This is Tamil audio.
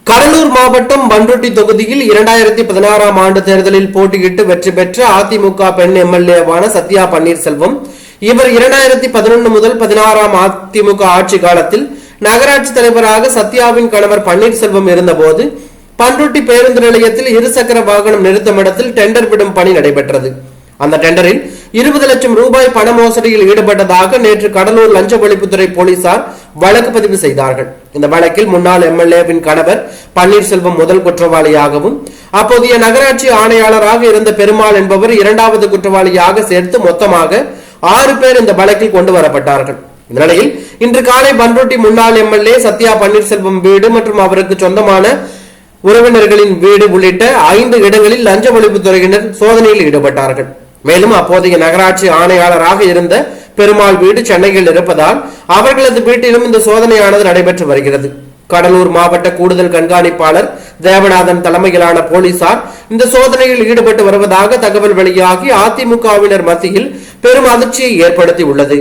கடலூர் மாவட்டம் பண்ருட்டி தொகுதியில் 2016ஆம் ஆண்டு தேர்தலில் போட்டியிட்டு வெற்றி பெற்ற அதிமுக பெண் எம்எல்ஏவான சத்யா பன்னீர்செல்வம் இவர் 2011 முதல் 16ஆம் அதிமுக ஆட்சி காலத்தில் நகராட்சி தலைவராக சத்யாவின் கணவர் பன்னீர்செல்வம் இருந்தபோது பண்ருட்டி பேருந்து நிலையத்தில் இருசக்கர வாகனம் நிறுத்தமிடத்தில் டெண்டர் விடும் பணி நடைபெற்றது. அந்த டெண்டரில் 20 லட்சம் ரூபாய் பண மோசடியில் ஈடுபட்டதாக நேற்று கடலூர் லஞ்ச ஒழிப்புத்துறை போலீசார் வழக்கு பதிவு செய்தார்கள். இந்த வழக்கில் முன்னாள் எம்எல்ஏவின் கணவர் பன்னீர்செல்வம் முதல் குற்றவாளியாகவும் அப்போதைய நகராட்சி ஆணையாளராக இருந்த பெருமாள் என்பவர் இரண்டாவது குற்றவாளியாக சேர்த்து மொத்தமாக 6 பேர் இந்த வழக்கில் கொண்டு வரப்பட்டார்கள். இந்த நிலையில் இன்று காலை பண்ருட்டி முன்னாள் எம்எல்ஏ சத்யா பன்னீர்செல்வம் வீடு மற்றும் அவருக்கு சொந்தமான உறவினர்களின் வீடு உள்ளிட்ட 5 இடங்களில் லஞ்ச ஒழிப்புத்துறையினர் சோதனையில் ஈடுபட்டார்கள். மேலும் அப்போதைய நகராட்சி ஆணையாளராக இருந்த பெருமாள் வீடு சென்னையில் இருப்பதால் அவர்களது வீட்டிலும் இந்த சோதனையானது நடைபெற்று வருகிறது. கடலூர் மாவட்ட கூடுதல் கண்காணிப்பாளர் தேவநாதன் தலைமையிலான போலீசார் இந்த சோதனையில் ஈடுபட்டு வருவதாக தகவல் வெளியாகி அதிமுகவினர் மத்தியில் பெரும் அதிர்ச்சியை ஏற்படுத்தி உள்ளது.